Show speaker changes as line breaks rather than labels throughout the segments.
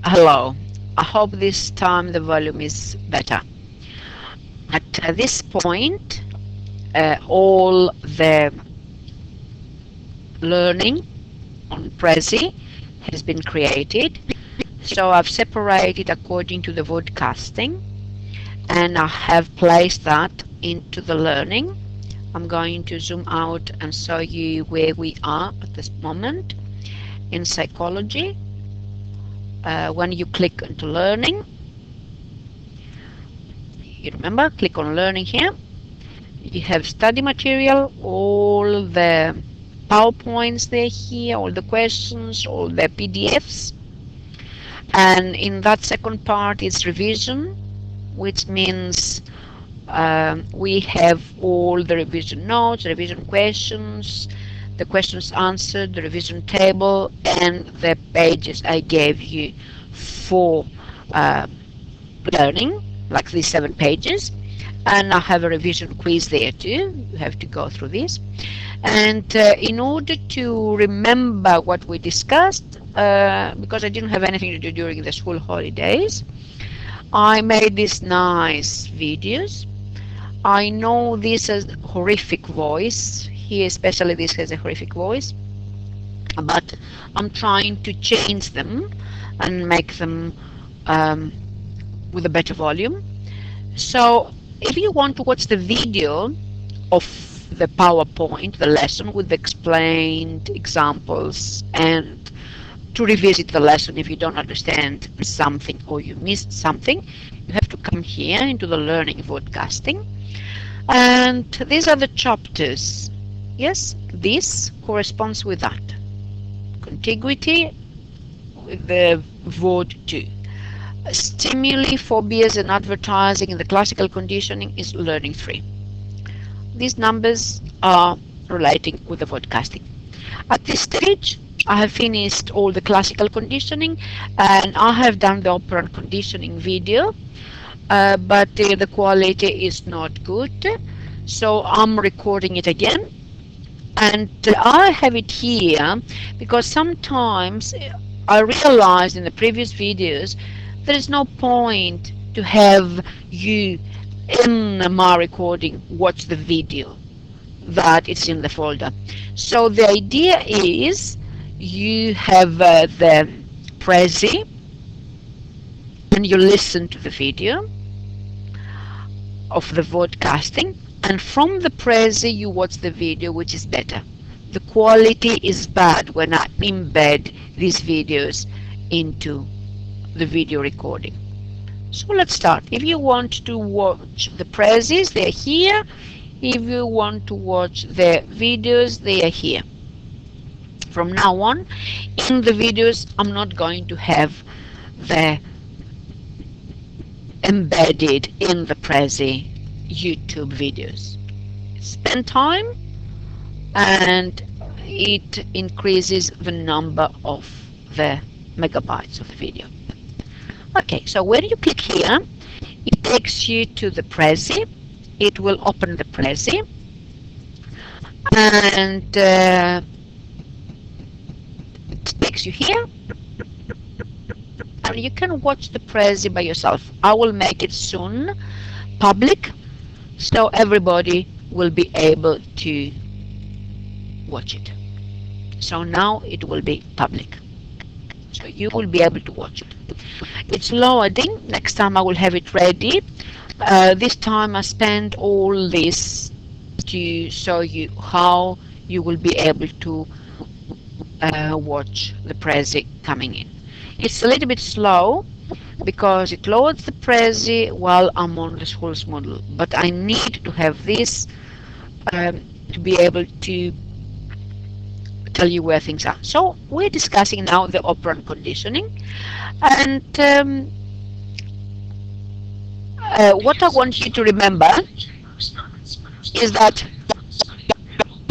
Hello. I hope this time the volume is better. At this point, all the learning on Prezi has been created. So I've separated according to the broadcasting, and I have placed that into the learning. I'm going to zoom out and show you where we are at this moment in psychology. When you click into learning, you remember, click on learning here. You have study material, all the PowerPoints there here, all the questions, all the PDFs. And in that second part is revision, which means we have all the revision notes, revision questions, the questions answered, the revision table, and the pages I gave you for learning, like these 7 pages. And I have a revision quiz there too. You have to go through this. And in order to remember what we discussed, because I didn't have anything to do during the school holidays, I made these nice videos. I know this has horrific voice. Here especially this has a horrific voice. But I'm trying to change them and make them with a better volume. So if you want to watch the video of the PowerPoint, the lesson with the explained examples, and to revisit the lesson if you don't understand something or you missed something, you have to come here into the learning broadcasting. And these are the chapters. Yes, this corresponds with that. Contiguity with the word 2. Stimuli, phobias, and advertising in the classical conditioning is learning 3. These numbers are relating with the broadcasting. At this stage, I have finished all the classical conditioning, and I have done the operant conditioning video, but the quality is not good, so I'm recording it again. And I have it here because sometimes I realized in the previous videos there is no point to have you in my recording watch the video that it's in the folder. So the idea is you have the Prezi and you listen to the video of the broadcasting, and from the Prezi you watch the video, which is better. The quality is bad when I embed these videos into the video recording. So let's start. If you want to watch the Prezis, they're here. If you want to watch the videos, they are here. From now on, in the videos, I'm not going to have the embedded in the Prezi YouTube videos. Spend time and it increases the number of the megabytes of the video. Okay, so when you click here, it takes you to the Prezi. It will open the Prezi, and it takes you here, and you can watch the Prezi by yourself. I will make it soon public, so everybody will be able to watch it. So now it will be public, so you will be able to watch it. It's loading. Next time I will have it ready. This time I spent all this to show you how you will be able to watch the Prezi coming in. It's a little bit slow because it loads the Prezi while I'm on the school's model, but I need to have this to be able to tell you where things are. So we're discussing now the operant conditioning, and what I want you to remember is that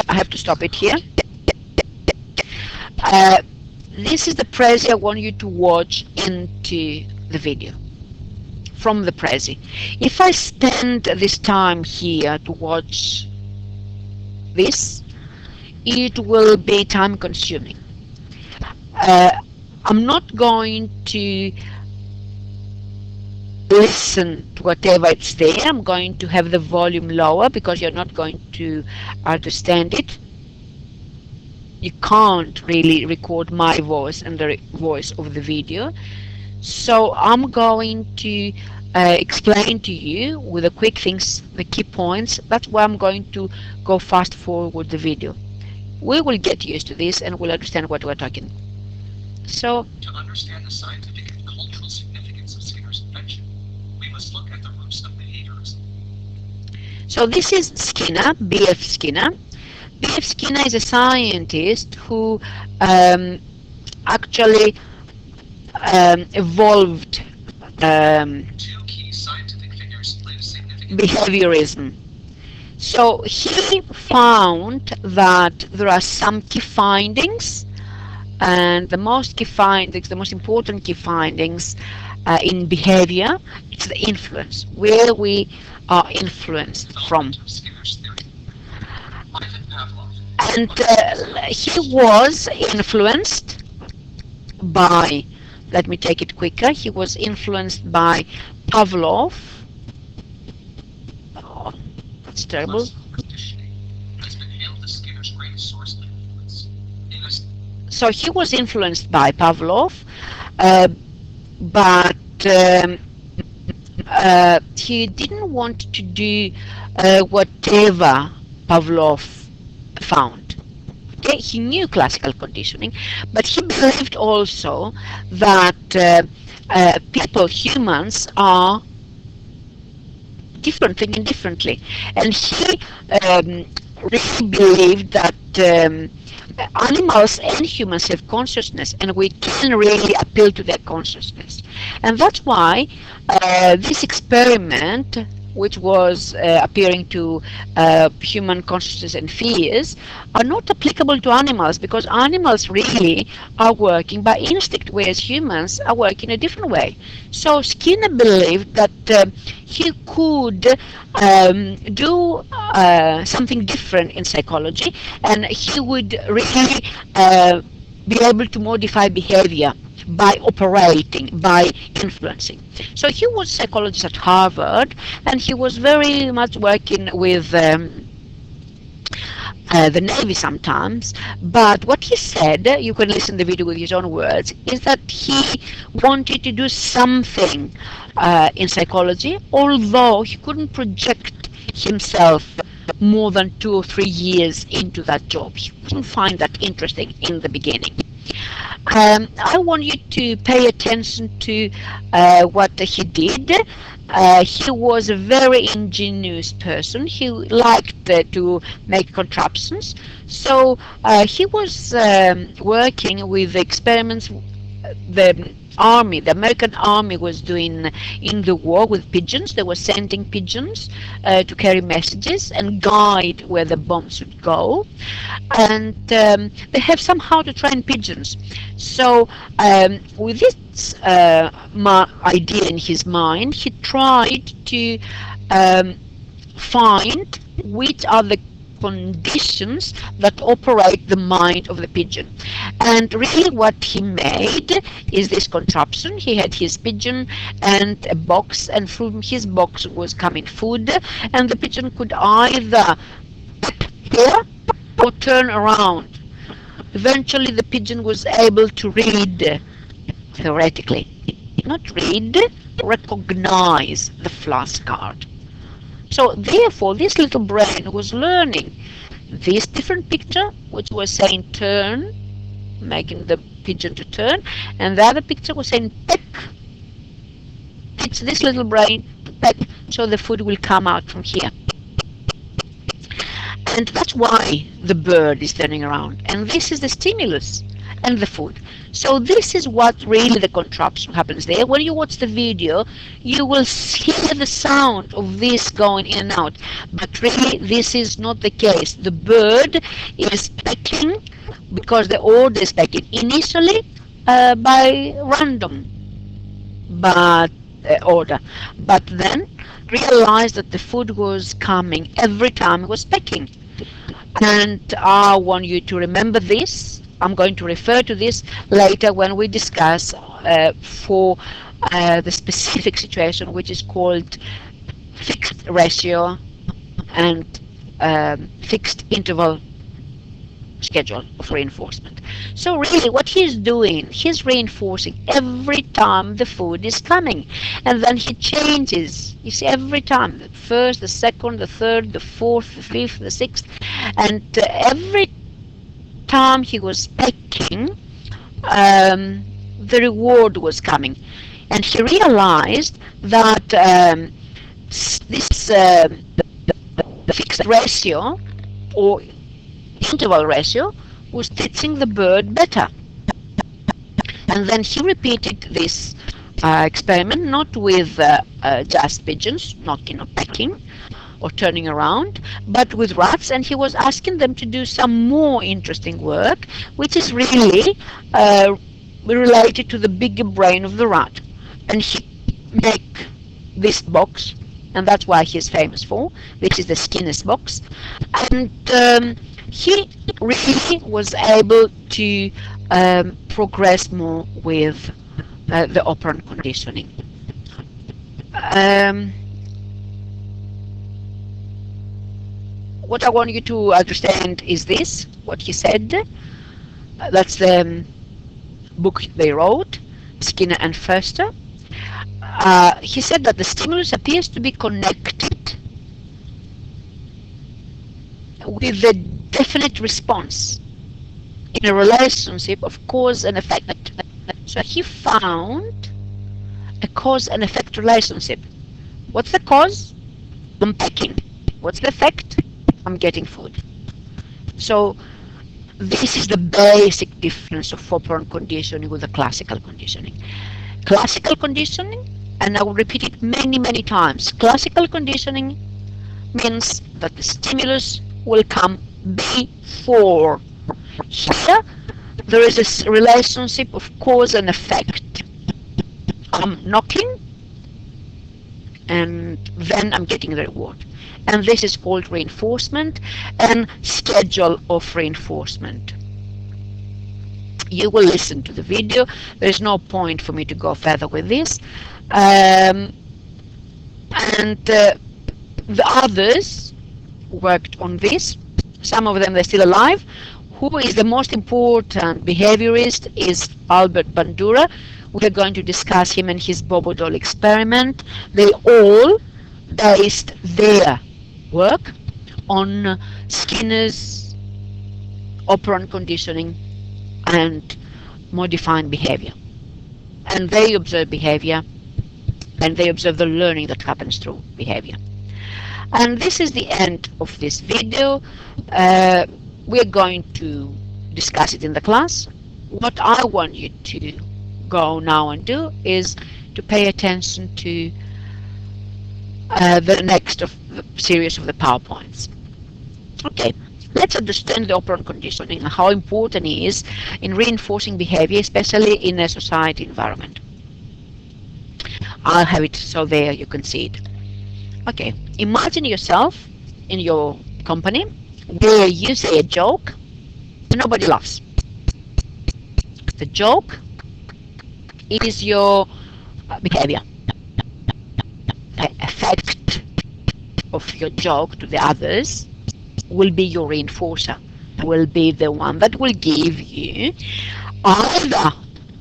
I have to stop it here. This is the Prezi I want you to watch into the video from the Prezi. If I spend this time here to watch this, it will be time consuming. I'm not going to listen to whatever it's there. I'm going to have the volume lower because you're not going to understand it. You can't really record my voice and the voice of the video. So I'm going to explain to you with the quick things, the key points. That's why I'm going to go fast forward the video. We will get used to this and we'll understand what we're talking. So,
to understand the scientific and cultural significance of Skinner's invention, we must look at the roots of behaviorism.
so this is Skinner, B.F. Skinner. B.F. Skinner is a scientist who actually evolved
Two key scientific figures played a significant
behaviorism. So he found that there are some key findings, and the most key findings, the most important key findings in behavior, it's the influence, where we are influenced from.
element of Skinner's theory. Ivan Pavlov,
And he was influenced by, let me take it quicker, he was influenced by Pavlov. Oh, it's terrible.
classical conditioning, has been hailed as Skinner's greatest source of influence. In his
So he was influenced by Pavlov, but he didn't want to do whatever Pavlov found. Okay, he knew classical conditioning, but he believed also that people, humans, are different, thinking differently, and he really believed that animals and humans have consciousness, and we can really appeal to their consciousness. And that's why this experiment, which was appearing to human consciousness and fears, are not applicable to animals, because animals really are working by instinct, whereas humans are working a different way. So Skinner believed that he could do something different in psychology, and he would really be able to modify behavior by operating, by influencing. So he was a psychologist at Harvard, and he was very much working with the Navy sometimes. But what he said, you can listen to the video with his own words, is that he wanted to do something in psychology, although he couldn't project himself more than 2 or 3 years into that job. He couldn't find that interesting in the beginning. I want you to pay attention to what he did. He was a very ingenious person. He liked to make contraptions. So he was working with experiments the army, the American army was doing in the war with pigeons. They were sending pigeons to carry messages and guide where the bombs would go. And they have somehow to train pigeons. So with this idea in his mind, he tried to find which are the conditions that operate the mind of the pigeon. And really what he made is this contraption. He had his pigeon and a box, and from his box was coming food, and the pigeon could either appear or turn around. Eventually the pigeon was able to read, theoretically, not read, recognize the flashcard. So therefore this little brain was learning this different picture, which was saying turn, making the pigeon to turn, and the other picture was saying peck. It's this little brain to peck, so the food will come out from here. And that's why the bird is turning around. And this is the stimulus and the food. So this is what really the contraption happens there. When you watch the video, you will hear the sound of this going in and out. But really, this is not the case. The bird is pecking because the order is pecking initially by random order. But then realized that the food was coming every time it was pecking. And I want you to remember this. I'm going to refer to this later when we discuss for the specific situation, which is called fixed ratio and fixed interval schedule of reinforcement. So really what he's doing, he's reinforcing every time the food is coming, and then he changes, you see, every time, the first, the second, the third, the fourth, the fifth, the sixth, and every time he was pecking, the reward was coming, and he realized that this fixed ratio or interval ratio was teaching the bird better. And then he repeated this experiment, not with just pigeons, not pecking or turning around, but with rats, and he was asking them to do some more interesting work, which is really related to the bigger brain of the rat. And he make this box, and that's why he's famous for. This is the Skinner's box, and he really was able to progress more with the operant conditioning. What I want you to understand is this, what he said. That's the book they wrote, Skinner and Foster. He said that the stimulus appears to be connected with a definite response in a relationship of cause and effect. So he found a cause and effect relationship. What's the cause? I'm pecking. What's the effect? I'm getting food. So this is the basic difference of operant conditioning with the classical conditioning. Classical conditioning, and I will repeat it many, many times, classical conditioning means that the stimulus will come before. Here, there is this relationship of cause and effect. I'm knocking, and then I'm getting the reward. And this is called reinforcement and schedule of reinforcement. You will listen to the video. There is no point for me to go further with this. And the others worked on this. Some of them, they're still alive. Who is the most important behaviorist is Albert Bandura. We're going to discuss him and his Bobo doll experiment. They all based their work on Skinner's operant conditioning and modifying behavior. And they observe behavior, and they observe the learning that happens through behavior. And this is the end of this video. We're going to discuss it in the class. What I want you to go now and do is to pay attention to the next of the series of the PowerPoints. Okay, let's understand the operant conditioning and how important it is in reinforcing behavior, especially in a society environment. I'll have it so there you can see it. Okay, imagine yourself in your company where you say a joke and nobody laughs. The joke is your behavior. The effect of your joke to the others will be your reinforcer, will be the one that will give you either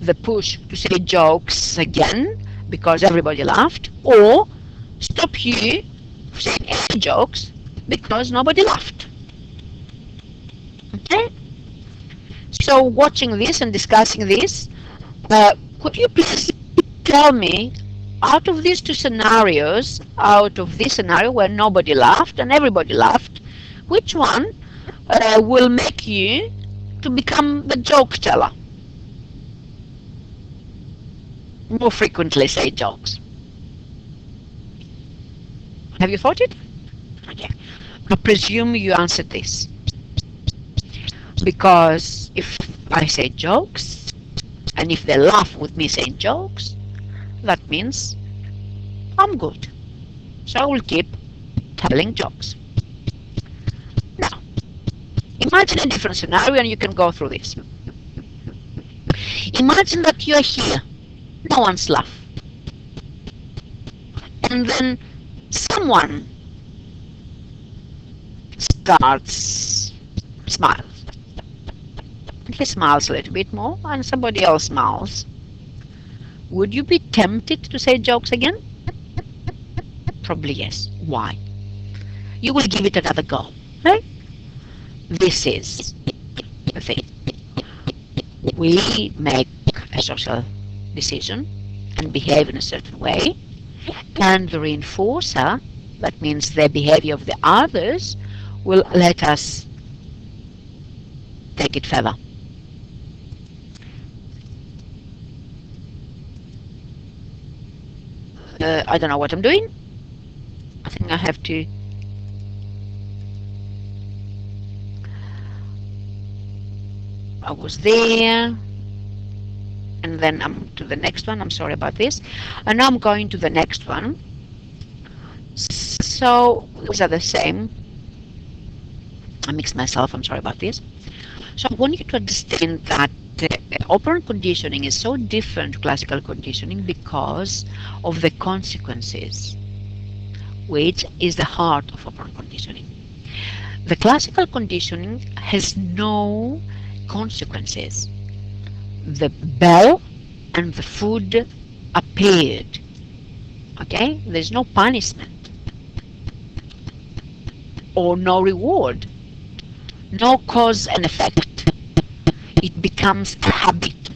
the push to say jokes again because everybody laughed, or stop you saying any jokes because nobody laughed. Okay? So watching this and discussing this, could you please tell me, out of these two scenarios, out of this scenario where nobody laughed and everybody laughed, which one will make you to become the joke teller? More frequently say jokes. Have you thought it? Okay. I presume you answered this. Because if I say jokes, and if they laugh with me saying jokes, that means I'm good. So I will keep telling jokes. Now, imagine a different scenario and you can go through this. Imagine that you're here, no one's laughing, and then someone starts smiles. He smiles a little bit more, and somebody else smiles. Would you be tempted to say jokes again? Probably yes. Why? You will give it another go, right? This is the thing. We make a social decision and behave in a certain way, and the reinforcer, that means the behavior of the others, will let us take it further. I don't know what I'm doing. I think I have to I was there, and then I'm to the next one. I'm sorry about this. And now I'm going to the next one. So these are the same. I mixed myself. I'm sorry about this. So I want you to understand that operant conditioning is so different to classical conditioning because of the consequences, which is the heart of operant conditioning. The classical conditioning has no consequences. The bell and the food appeared. Okay? There's no punishment or no reward, no cause and effect. It becomes a habit,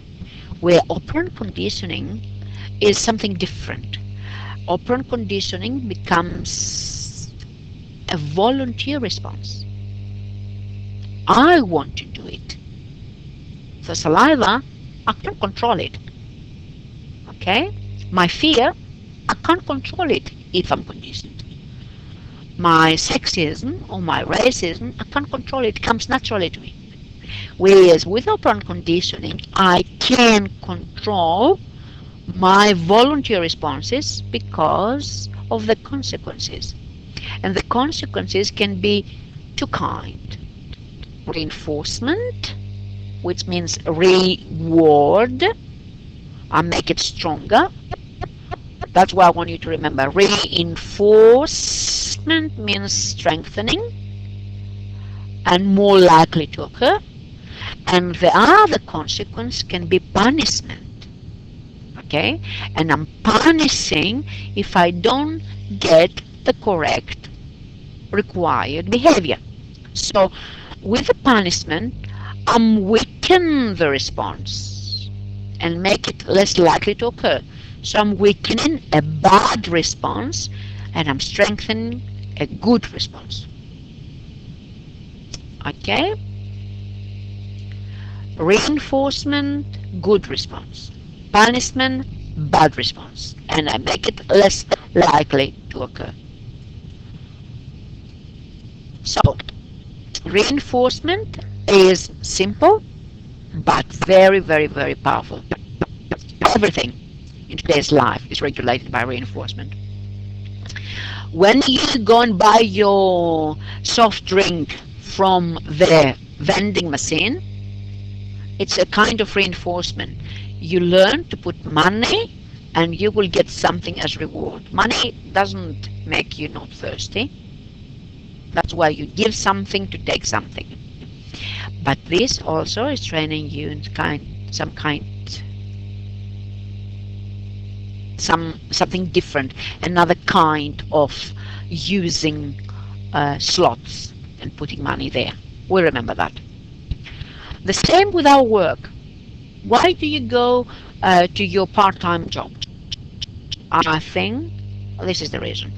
where operant conditioning is something different. Operant conditioning becomes a volunteer response. I want to do it. The saliva, I can't control it. Okay? My fear, I can't control it if I'm conditioned. My sexism or my racism, I can't control it. It comes naturally to me. Whereas with operant conditioning, I can control my volunteer responses because of the consequences. And the consequences can be two kinds. Reinforcement, which means reward. I make it stronger. That's why I want you to remember. Reinforcement means strengthening and more likely to occur. And the other consequence can be punishment. Okay? And I'm punishing if I don't get the correct required behavior. So with the punishment, I'm weakening the response and make it less likely to occur. So I'm weakening a bad response and I'm strengthening a good response. Okay? Reinforcement, good response. Punishment, bad response. And I make it less likely to occur. So, reinforcement is simple, but very, very, very powerful. Everything in today's life is regulated by reinforcement. When you go and buy your soft drink from the vending machine, it's a kind of reinforcement. You learn to put money and you will get something as reward. Money doesn't make you not thirsty. That's why you give something to take something. But this also is training you in something different, another kind of using slots and putting money there. We remember that. The same with our work. Why do you go to your part-time job? I think this is the reason.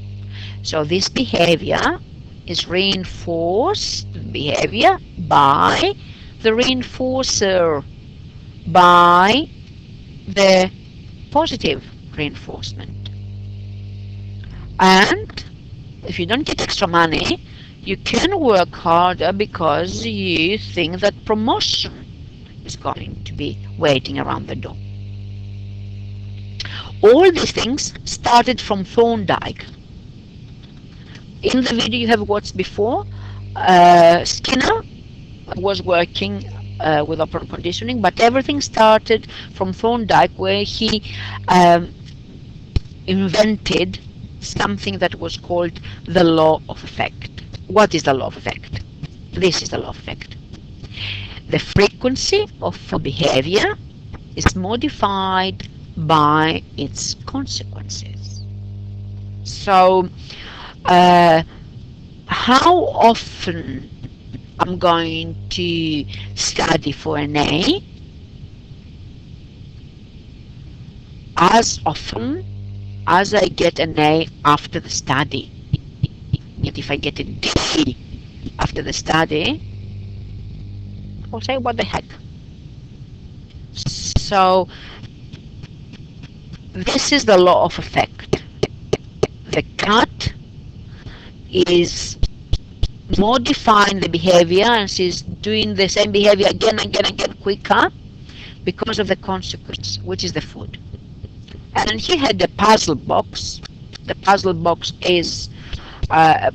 So this behavior is reinforced behavior by the reinforcer, by the positive reinforcement. And if you don't get extra money, you can work harder because you think that promotion is going to be waiting around the door. All these things started from Thorndike. In the video you have watched before, Skinner was working with operant conditioning, but everything started from Thorndike, where he um, invented something that was called the law of effect. What is the law of effect? This is the law of effect. The frequency of food behavior is modified by its consequences. So, uh, how often I'm going to study for an A? As often as I get an A after the study. And if I get a D after the study, I'll say, what the heck? So, this is the law of effect. The cat is modifying the behavior, and she's doing the same behavior again, again quicker because of the consequence, which is the food. And he had a puzzle box. The puzzle box is a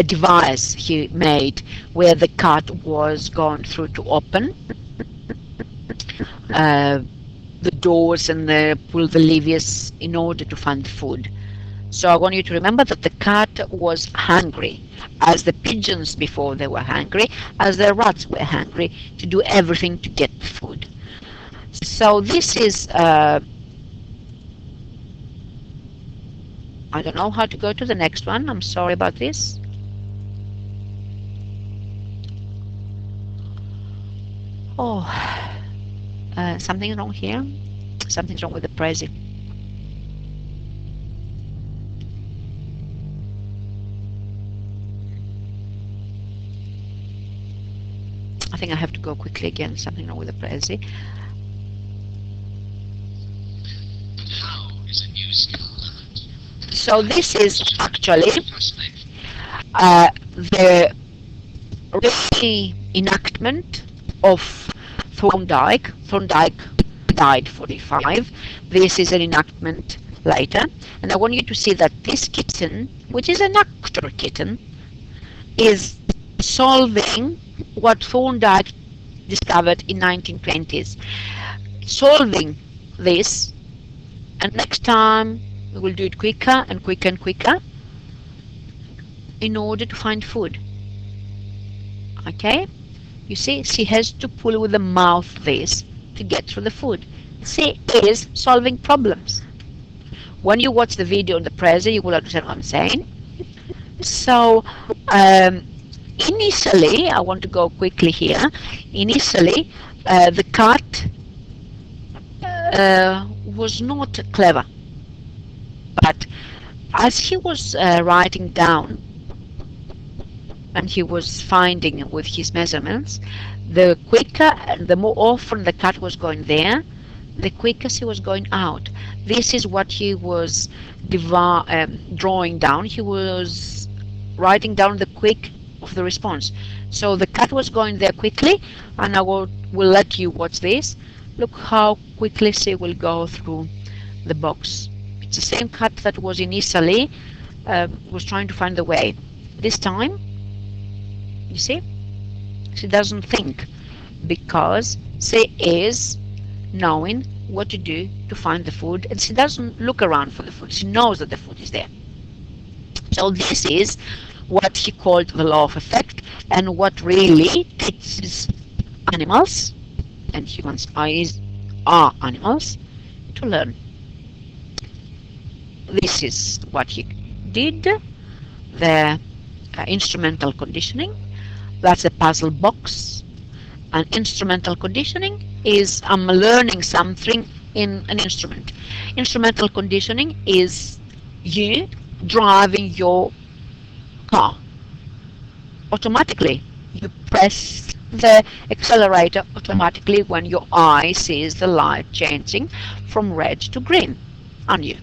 device he made where the cat was going through to open the doors and pull the levers in order to find food. So I want you to remember that the cat was hungry, as the pigeons before they were hungry, as the rats were hungry, to do everything to get food. So this is, I don't know how to go to the next one. I'm sorry about this. Oh, something wrong here. Something's wrong with the Prezi. I think I have to go quickly again. Something wrong with the Prezi.
How is a new skill learned?
So this is actually the reenactment of Thorndike. Thorndike died 45. This is an enactment later. And I want you to see that this kitten, which is an actor kitten, is solving what Thorndike discovered in 1920s. Solving this, and next time we will do it quicker and quicker and quicker in order to find food. Okay? You see, she has to pull with the mouth this to get through the food. She is solving problems. When you watch the video on the Prezi, you will understand what I'm saying. So, initially, I want to go quickly here. Initially, the cat was not clever. But as he was writing down, and he was finding with his measurements, the quicker and the more often the cat was going there, the quicker she was going out. This is what he was drawing down. He was writing down the quick of the response. So the cat was going there quickly, and I will let you watch this. Look how quickly she will go through the box. It's the same cat that was initially was trying to find the way. This time, you see, she doesn't think, because she is knowing what to do to find the food, and she doesn't look around for the food. She knows that the food is there. So this is what he called the law of effect, and what really teaches animals, and humans are animals, to learn. This is what he did, the instrumental conditioning. That's a puzzle box. And instrumental conditioning is I'm learning something in an instrument. Instrumental conditioning is you driving your car. Automatically, you press the accelerator automatically when your eye sees the light changing from red to green on you.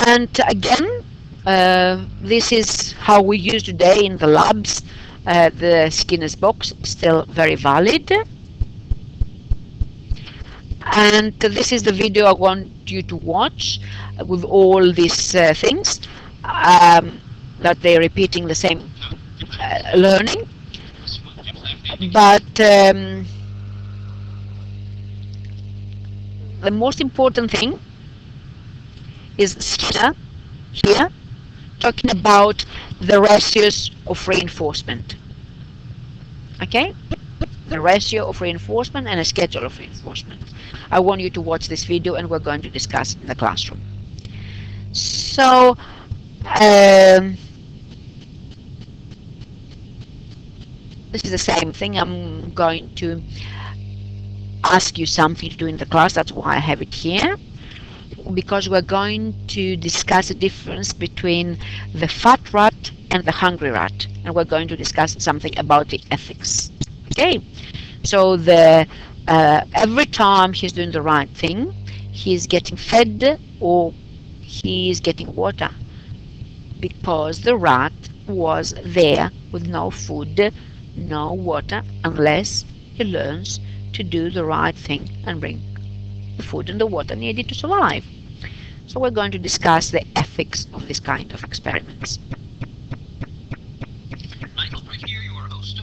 And again, this is how we use today in the labs. The Skinner's box is still very valid. And this is the video I want you to watch with all these things that they're repeating the same learning. But the most important thing is Skinner here talking about the ratios of reinforcement. Okay? The ratio of reinforcement and a schedule of reinforcement. I want you to watch this video and we're going to discuss it in the classroom. So, this is the same thing. I'm going to ask you something to do in the class. That's why I have it here. Because we're going to discuss the difference between the fat rat and the hungry rat. And we're going to discuss something about the ethics. Okay? So every time he's doing the right thing, he's getting fed or he's getting water. Because the rat was there with no food, no water, unless he learns to do the right thing and bring the food and the water needed to survive. So we're going to discuss the ethics of this kind of experiments.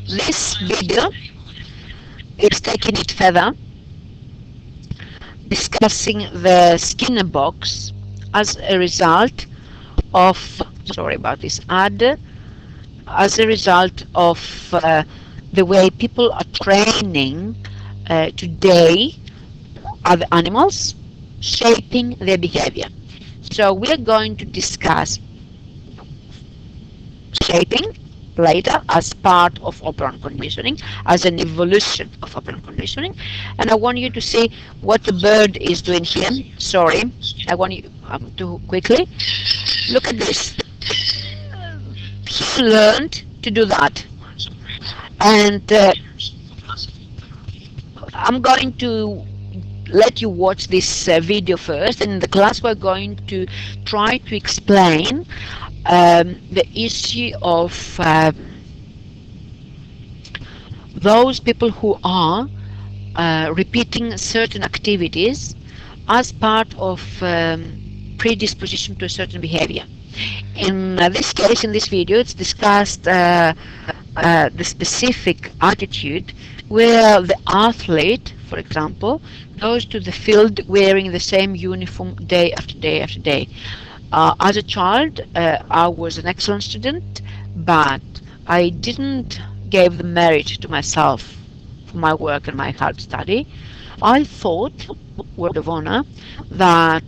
This video is taking it further, discussing the Skinner box as a result of, sorry about this ad, as a result of the way people are training today other animals, shaping their behavior. So we are going to discuss shaping later as part of operant conditioning, as an evolution of operant conditioning. And I want you to see what the bird is doing here. Sorry, I want you to quickly look at this. He learned to do that. And I'm going to let you watch this video first, and in the class we're going to try to explain the issue of those people who are repeating certain activities as part of predisposition to a certain behavior. In this case, in this video, it's discussed the specific attitude where the athlete, for example, goes to the field wearing the same uniform day after day after day. As a child, I was an excellent student, but I didn't give the merit to myself for my work and my hard study. I thought, word of honor, that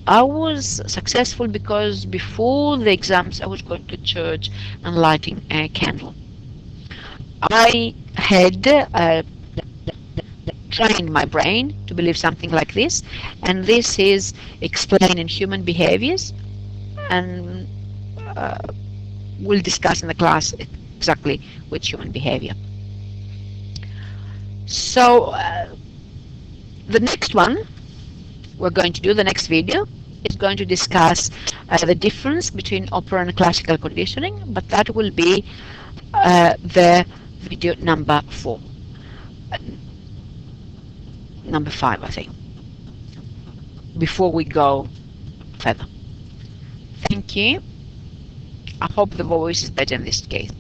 I was successful because before the exams I was going to church and lighting a candle. I had trained my brain to believe something like this, and this is explaining human behaviors, and we'll discuss in the class exactly which human behavior. So the next one we're going to do, the next video, is going to discuss the difference between operant and classical conditioning, but that will be the video number 4. Number 5, I think, before we go further. Thank you. I hope the voice is better in this case.